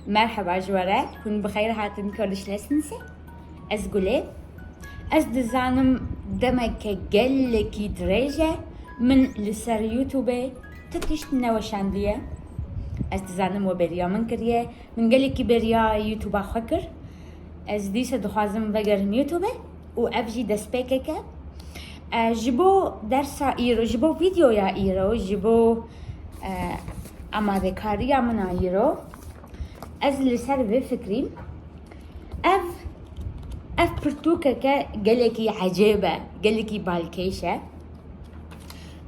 مرحبا جوارات كون بخير هاتن كردش لسنسي از قولي از دزانم دمك قلكي درجة من لسر يوتيوب تكشت نوشاندية از دزانم وبريا من كريه من قلكي بريا يوتيوب خكر از ديسة دخوازم بقرن يوتيوب وأفجي دسبيكك جبو درسا إيرو جبو فيديو يا إيرو جبو أما ذكاريا من إيرو از لسر ذي فكرين اف برتوكة قالكي عجيبة قالكي بالكيشة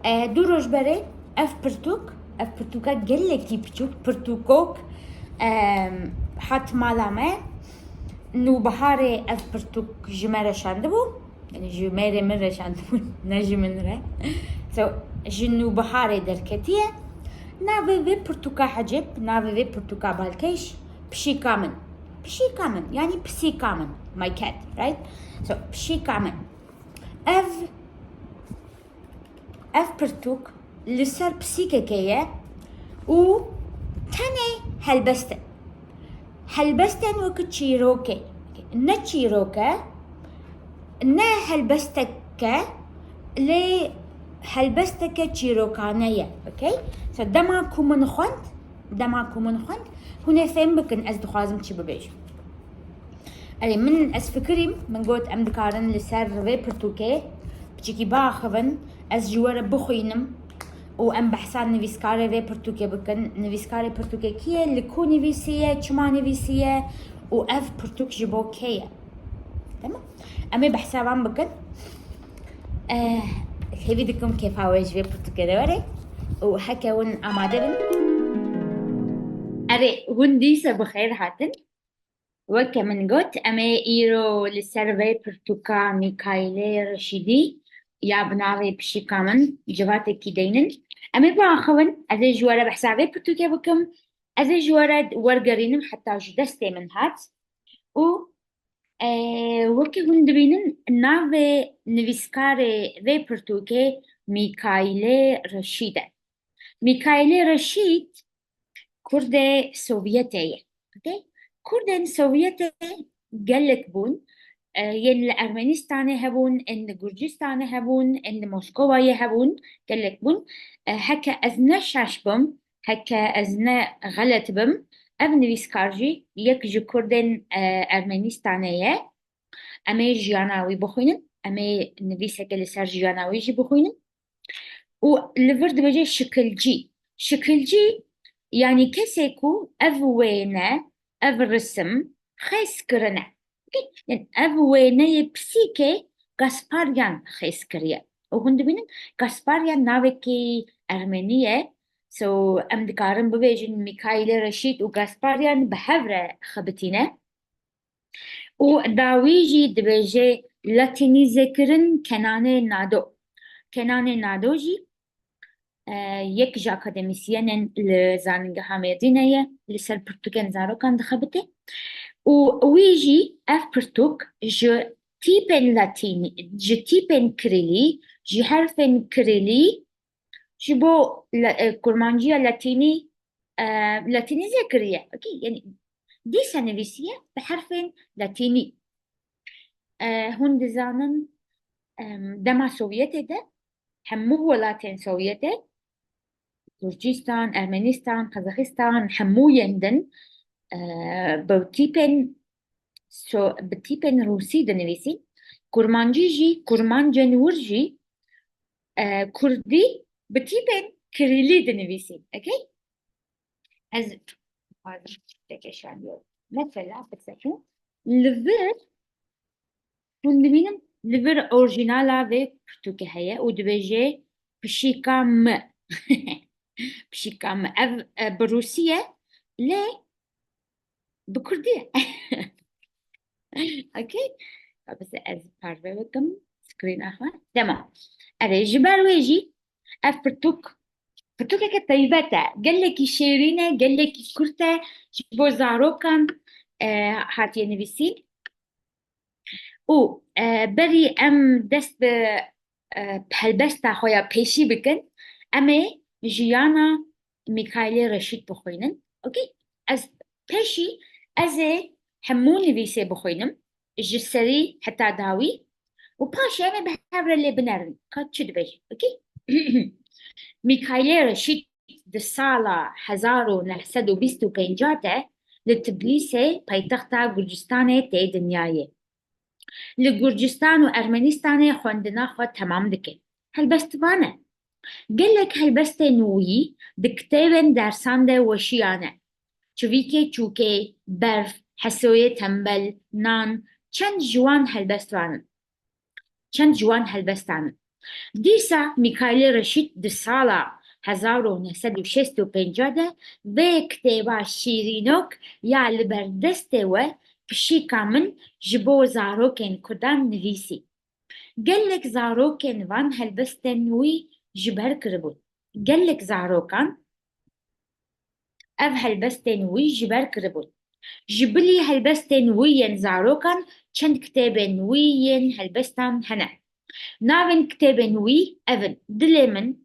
دو روش بري اف برتوكة قالكي بچوك برتوكوك حت مالامه نو بحاري اف برتوك جمارة شاندبو يعني جمارة مرة شاندبو نجي منره سو جنو بحاري دركتية نافي في برتوكة حجب نافي في برتوكة بالكيش بشي كامن يعني بسي كامن my cat right so بشي كامن اف برتوك لسر بسي كيكية و تاني هلبستن وك تشيروكي تشيروكا هلبستك لي هلبستك تشيروكانية اوكي so دماكو من خونت هنا فين بكن از دخوازم تشي ببيجو ألي من از فكري من قوت ام دكارن لسر في برتوكي بچيكي باخفن از جوار بخوينم و ام بحسان نويسكاري في برتوكي بكن نويسكاري برتوكي كيه لكو نويسية چما نويسية و اف برتوك جبو كيه تمام امي بحسابان بكن خيبيدكم كيف هاوج في برتوكي دوري و حكا ون امادبن أري هون ديسة بخير هاتن وكا من قوت أمي إيرو للسيرفي برتوكا ميكايلي رشيدي يا بناري بشي كامن جواتي كيدينن أمي باخون أزي جوارة بحسابي برتوكا بكم أزي جوارة ورقرينم حتى جدستي من هات و وكا هون دبينن نافي نفيسكاري في برتوكا ميكايلي رشيد كردة سوفيتية اوكي كردن سوفيتي قالك بون ين أرمنستان هبون إن جورجستان هبون إن موسكو هبون قالك بون هكا أزنا شاشبم هكا أزنا غلط بم أبن ويسكارجي يك جو كردن أرمنستانية أمي جياناوي بخوينن أمي نبيسك لسر جياناوي جي بخوينن ولفرد بجي شكل جي يعني كسيكو أفوينا أفرسم خيس كرنا يعني أفوينا يبسيكي غاسباريان خيس كريا وهند بينن غاسباريان ناوكي أرمينية سو أم دكارن ببيجن ميكايل رشيد وغاسباريان بحفرة خبتينة وداويجي دبيجي لاتيني ذكرن كناني نادوجي يك جا أكاديميسيانن لزاننجها مدينة لسر برتوكين زارو كان دخبته ويجي اف برتوك جو تيبن كريلي جي حرفن كريلي جبو كرمانجيا لاتيني ذكرية اوكي يعني دي سنويسية بحرفن لاتيني هون دزانن دما سوفيتي ده همه ولاتين سوفيتي جورجستان أرمنستان قزاقستان حمو يندن بتيبن روسي دنويسي كرمانجي كرمانجن ورجي كردي بتيبن كريلي دنويسي اوكي از هذا تكشان يو مثلا بتسكن لفر فندمين لفر اورجينالا في برتوكي هيا ودبيجي بشيكام بشيكام بروسية ليه بكردية اوكي بس از بارفه بكم سكرين اخوان تمام اري جبال ويجي اف برتوك كطيبتا قال لك شيرينه قال لك كرته جبو زاروكان هاتي نبيسين و بري ام دست بهلبستا خويا بيشي بكن امي جيانا ميكايلي رشيد بخوينن اوكي از باشي أزي همون نویسه بخوینم جسری حتى داوي وباشي أنا بحاول اللي بنرن كات شد بيش أوكي میکایل رشید د سالا 1925 لتبلیسه پایتخت گرجستان تی دنیای لگرجستان و ارمنستان خوندنا خو تمام دکه هلبستوانه قال لك هلبست نوي دكتابن درسان ده وشيانه چويكي چوكي برف حسوية تنبل نان چند جوان هلبستوانه چند جوان هلبستانه دیسا میکایل رشید د سالا 1956 ده و کتابا شیرینوک یا لبردسته و پشیکا من جبو زاروکن کردان نویسی قالك زاروكن وان هلبستن وي جبر كربون قالك زاروكان اف هلبستن وي جبر كربون جبلي هلبستن وين زاروكان چند كتابن وين هلبستان هنا ناوين كتابن وي افن دليمن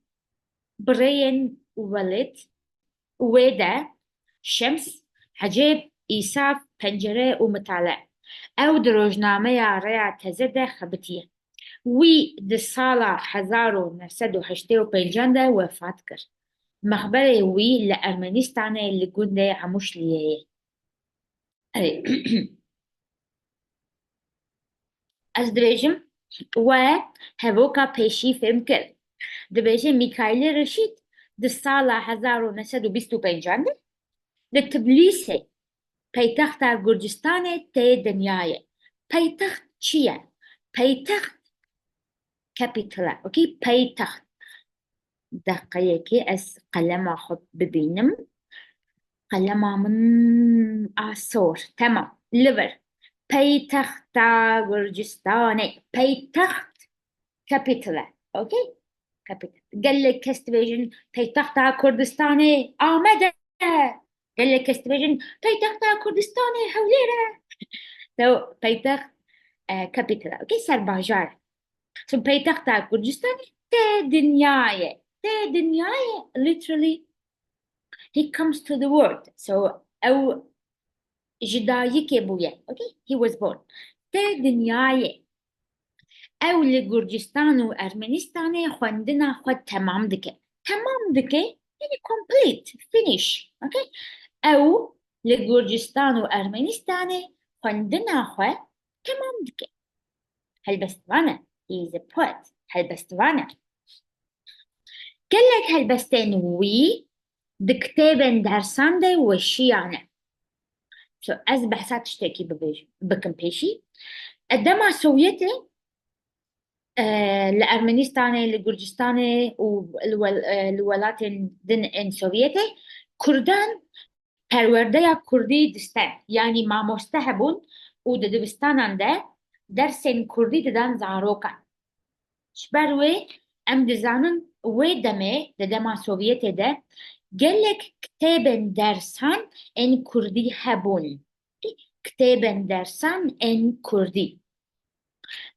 برين ولد ويدا شمس حجيب إيساف پنجره ومطالع او دروجنامه يا ريا تزده خبتيه وی د سالا 1985 ده وفات کرد. مخبر وی لأرمنستان لگنده عموش لیه. از دبیجم و هفوکا پیشی فهم کرد. دبیجم میکایل رشید د سالا 1925 ده د تبلیسه پایتخت گرجستان تی دنیای. پایتخت چیه؟ پایتخت كابيتالا اوكي پایتخت دقيقة از قلم خود ببینم قلم من آسور تمام لبر پایتخت گرجستان پایتخت كابيتالا اوكي كابيتال قال لك كستفيجن پایتخت كردستان آمده قال لك كستفيجن پایتخت كردستان حولیره تو پایتخت كابيتالا اوكي سرباجار So پایتخت گرجستان ته دنیای literally he comes to the world so او جدایی که بویه okay he was born ته دنیای او لگرجستان و ارمنستان خوندنا خود تمام دکه یعنی complete finish okay او لگرجستان و ارمنستان خوندنا خود تمام دکه هلبستوانه he is a poet هلبستوانه قال لك هلبستين وي دكتابن درسان ده وشيانه so از بحثات تشتكي بكم بيشي قدما سويتي لأرمنستان لجورجستان والولايات دن ان سوفيتي كردان پرورده كردي دستان يعني ما مستحبون و دبستانان ده درسن كردي ددان زاروكان شبروي ام دزانن ويدمه دما سوفيتي ده قالك كتابن درسان ان كردي هبون كتابن درسان ان كردي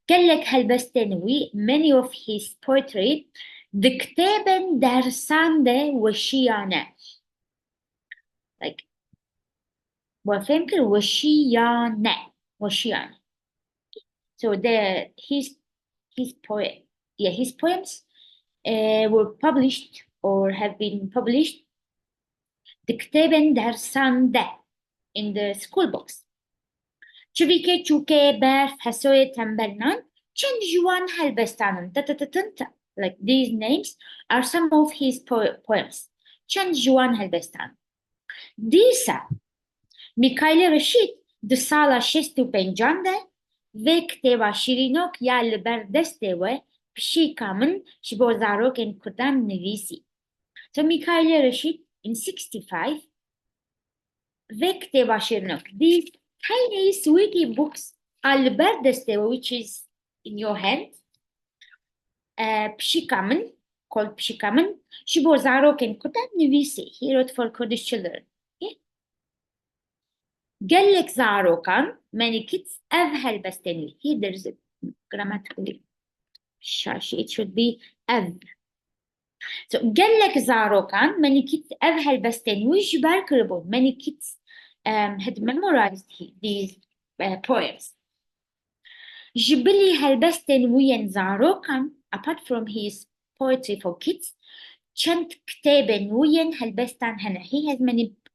قالك هلبستنوي many of his poetry كتابن درسان ده وشيانه like وفهمك وشيانه so his poems were published or have been published كتابن درسان ده in the school books چویکه چوکه برف حسوی تنبلنان چند جوان هلبستانن like these names are some of his poems چند جوان هلبستان دیسا میکایل رشید د سالا 65 ده و کتابا شیرینوک یا لبردسته و پشیکا من شبو زاروکن کردن نویسی so میکایل رشید in 65 و کتابا شیرینوک these tiny sweetie books alberdeste which is in your hand pshikamen called pshikamen shibo zaroken kutan nivisi he wrote for Kurdish children okay قالك زاروكان many kids أذهل بستني here there is a grammatically shashi it should be أذ so قالك زاروكان many kids أذهل بستني ويش باركربون many kids had memorized these poems. جبلي هلبستن وين زاروكم apart from his poetry for kids چند كتابن وين هلبستن هنا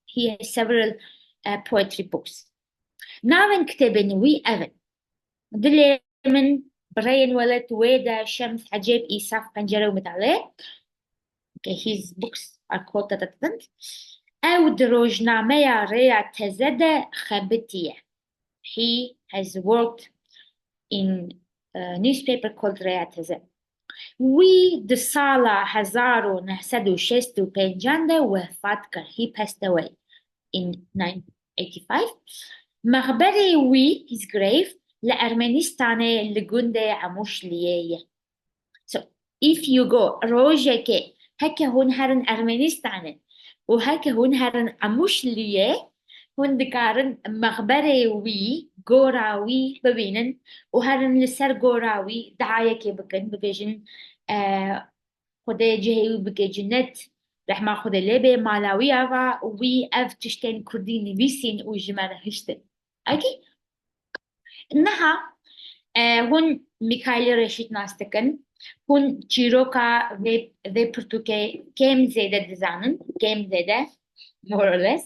he has several poetry books. ناون كتابن وي أفن دلي من برين ولد ويدا شمس عجيب إيساف بنجرة ومتعلي. Okay, his books are called that. أو دروجنامة ريا تزدة خبتية. He has worked in a newspaper called ريا تزدة. We the Sala Hazaro Nahsadu Shestu Penjanda وفاتكر. He passed away in 1985. مغبري we his grave لأرمنستاني لجندة عموش ليه. So if you go روجك هكا هون هرن أرمنستاني وهكا هون هرن عموش ليه هون دكارن مغبري وي غوراوي ببينن وهرن لسر غوراوي دعاية كي بكن ببيجن خده جهي بكي جنت رحمة خده لبه مالاوي أفا وي أف تشتين كرديني بيسين وجمانة هشتن. أكي إنها هون ميخائيل رشيد ناستكن هون جيروكا في برتوكي كم زيادة دزانن كم زيادة more or less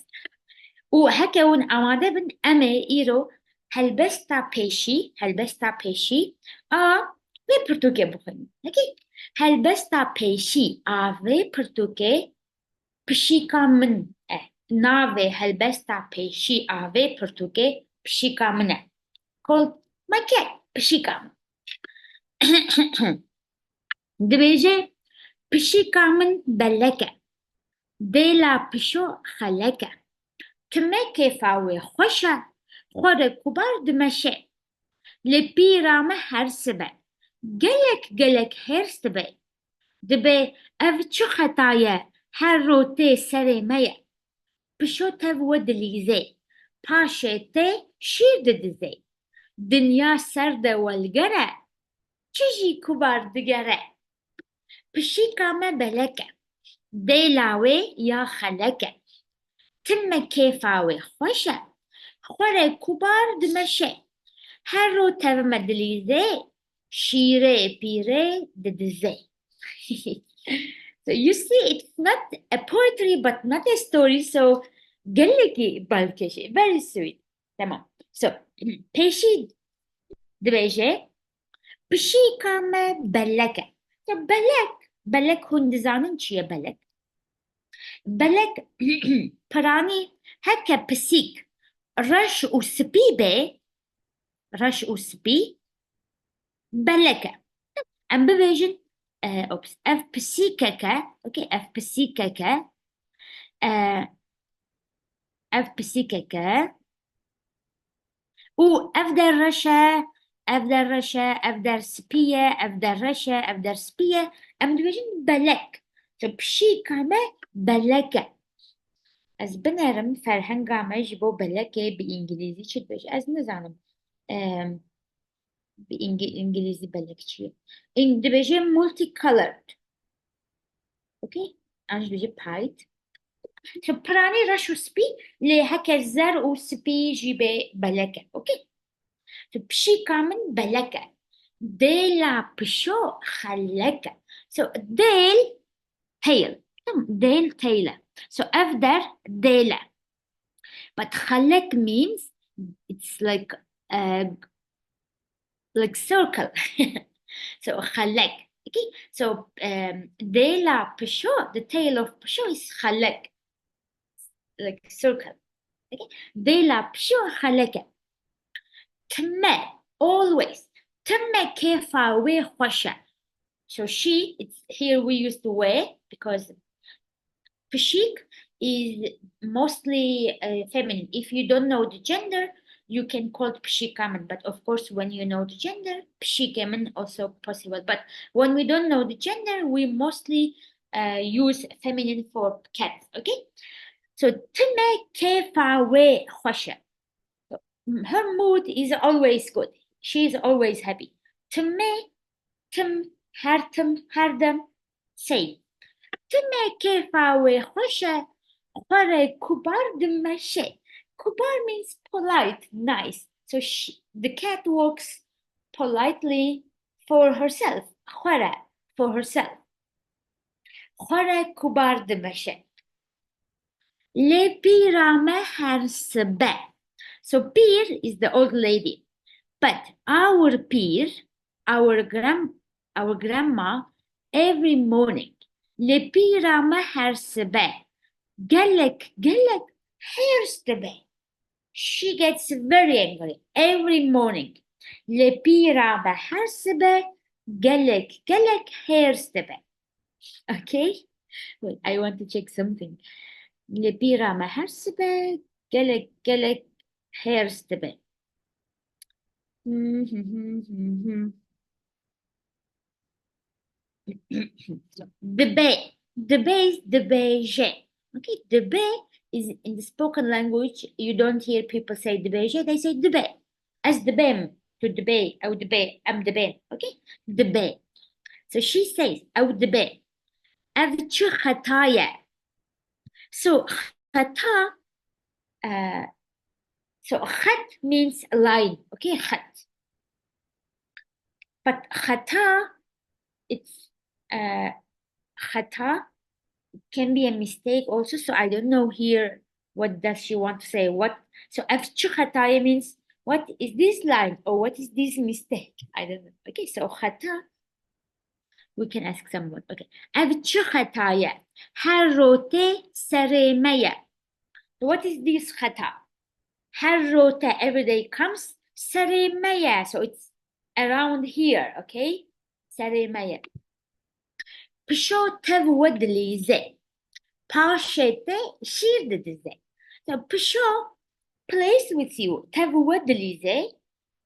وهكا هون أماده بن أمي إيرو هلبستا بيشي في برتوكي بخين أكي هلبستا بيشي في برتوكي بشيكا من نافي هلبستا بيشي في برتوكي بشيكا من called my cat بشيكا دبيجي بشيكا من بلكة ديلا بشو خلكة تمكي فاوي خوشة خور كبار دمشي لبيرامة هرسبة قلك هرسبة دبي أفتشو خطايا هروتي سري ميا بشو تبو دليزي باشيتي شير ددزي دنيا سردة والقرى تجي كبار دقرى بشيكا ما بلكة ديلاوي يا خلكة تم كيفاوي خوشة خوري كبار دمشي هرو تبو مدليزي شيري بيري ددزي. So you see, it's not a poetry, but not a story. So, قلكي بالكشي very sweet. تمام. So, peşi دبيجي بشي كامة بلكة. So, بلك هندزانن چیه بلك پرانی هكا بسيك رش وسبي بلكة. أم ببيجن اف بسيككا اوكي اف بسيككا اف بسيككا و افدر افدر سبية ام دوجين بلك بشي كامة بلكة از بنرم فرهنگا مجبو بلكة بإنجليزي شد بيش از نزانم بإنجليزي بلك شيء إن دبيجي multicolored اوكي أنا بيجي بايت براني رشو سبي لهكا زر وسبي جيبي بلكة اوكي بشي كامن بلكة ديلا بشو خلكة so ديل tail ديل tail so أفدر ديلا but خلك means it's like circle so خلك okay so ديلا بشو the tail of بشو is خلك like circle okay ديلا بشو خلك تمه always تمه كيفا وي خوشة so she it's here we use the way because pashik is mostly feminine. If you don't know the gender you can call it pashikaman, but of course when you know the gender pashikaman also possible, but when we don't know the gender we mostly use feminine for cats. Okay so تمه كيفا وي خوشة her mood is always good. She is always happy. تمه هردم say تمه كيفا وي خوشة خوري كبار دمشي kubar means polite, nice. So the cat walks politely for herself. Khwara, for herself. Khwara kubar dimashe. Le pirame her sebe. So pir is the old lady. But our pir, our grandma, every morning, le pirame her sebe. Galek, here's the bay. She gets very angry every morning. Le pira بحسبه galek, here's the bay. Okay? Wait, I want to check something. Le pira بحسبه galek, here's the bay. Debate. Okay, debate is in the spoken language. You don't hear people say debate. They say debate. As debate, to debate, أو debate, I'm debate. Okay, debate. So she says, أو debate. أفتش خطايا. So خطا, so خط means line. Okay, خط. But خطا, it's خطا can be a mistake also. So I don't know here what does she want to say. What? So أفتش خطايا means what is this line or what is this mistake? I don't know. Okay, so خطا, we can ask someone. Okay, أفتش خطايا حروتي سريمية. What is this خطا? حروتي every day comes سريمية. So it's around here. Okay, سريمية. بشو تود لي زي. Pashete şiir dize. So pişo plays with you. Tevud lize.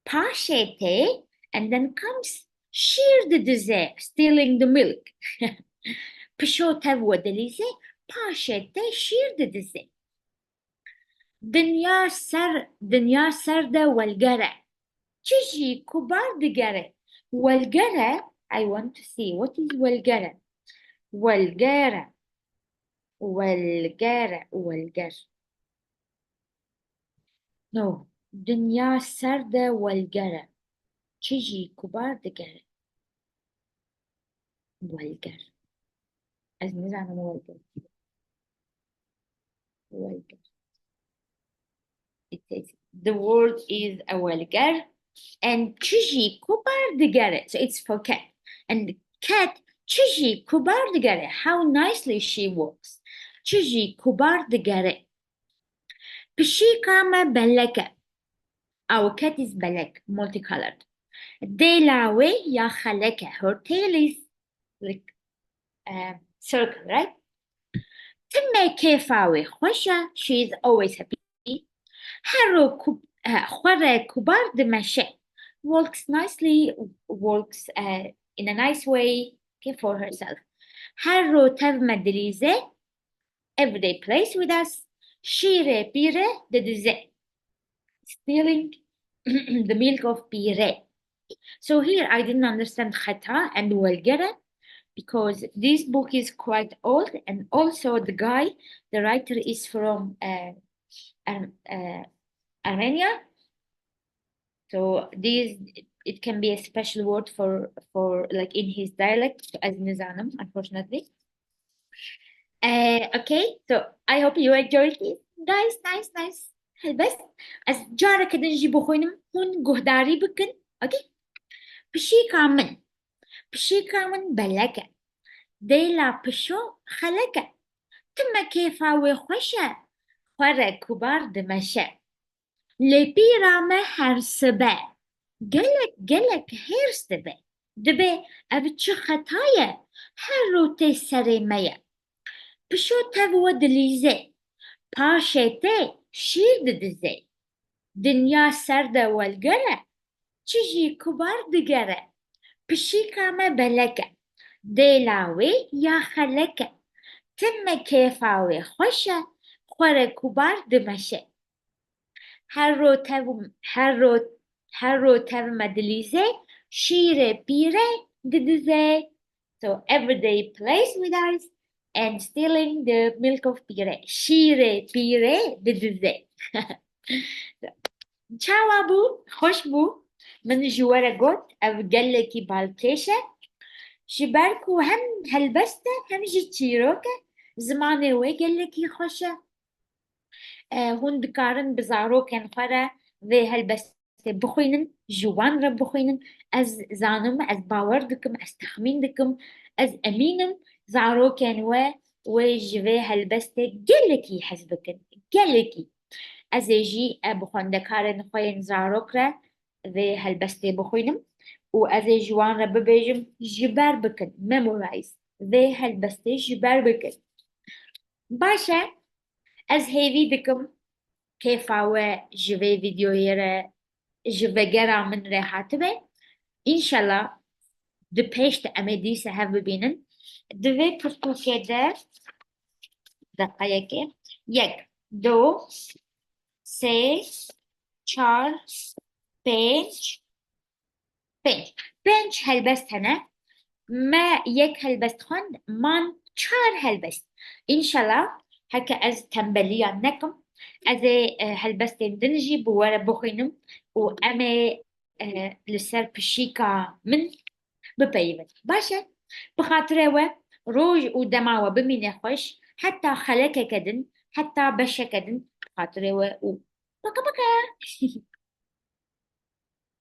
Pashete, and then comes şiir dize, stealing the milk. Pişo tevud lize. Pashete şiir dize. Dünya serde والقرع. تجي كبار دقرع. والقرع, I want to see what is والقرع. والقرع. والجر no دنيا سردة والجرة تجي كبار دقرة والجر أزمز عن والجر it says the word is a والجر and تجي كبار دقرة, so it's for cat, and cat تجي كبار دقرة, how nicely she walks. تجي كبار دقرة. بشيكا بلكة. Our cat is black, multicolored. Delawe ya khaleka. Her tail is like circle, right? Timme kefawe khosha. She is always happy. Haro khware kubar de mashe. Walks nicely, walks in a nice way, okay, for herself. Haro tav madrize. Every day plays with us. Shire pire de dize. Stealing the milk of pire. So here I didn't understand khata and walgara because this book is quite old, and also the writer is from Armenia. So it can be a special word for like in his dialect as Nizanam, unfortunately. Okay, so I hope you enjoyed it. Nice. بس از جارة كده نجيبو خوينم هون قهداري بكن. Okay. بشي كامن بلكة. ديلا بشو خلكة. تم كيفاوي خوشة. خورة كبار دمشة. لبيرا ما هرسبة. قلك هرسبة. دبي أبتشو خطايا. هروتي سريمية. بشو تبو دليزي. باشيتي شير دزي. دنيا سردة والقرة. تجي كبار دقرة. بشيكا ما بلكة. ديلاوي يا خلكة. تم كيفاوي خوشة. خورة كبار دمشة. هرو تب مدليزي. شيرة بيرة ددزي. So every day plays with us and stealing the milk of pire. Shire pire didze. چاوا بو خوش بو من جوارا قوت او قلكي بالكيشة شباركو هم هلبسته هم جي تشيروكه زمانه وي قلكي خوشه هون دكارن بزاروكن خورا في هلبسته بخوينن جوان رب بخوينن از زانم از باور دكم از تخمين دكم از امينم زاروكن وجوي هلبسته قلكي حسبكن قلكي از جي بخوندكارن خوين زاروكرا في هلبسته بخوينم و از جوان رب ببيجم جبار بكن memorize في هلبسته جبار بكن باشا از هيفي دكم كيف هو جوي فيديو يرى جوي جرا من ريحاتبه إن شاء الله دبيشت أمدي سهف ببينن دوي كرتو كده دقيقة يك دو سه چار پنج پنج پنج هلبست هنا ما يك هلبست خون من چار هلبست إن شاء الله هكا از تنبليا نكم از هلبستين دنجي بورا بخينم وأما لسر بشيكا من ببيبن باشا بخاطره روج ودماوة بمين خوش حتى خلك كدن حتى بشا كدن بخاطره و بكا بكا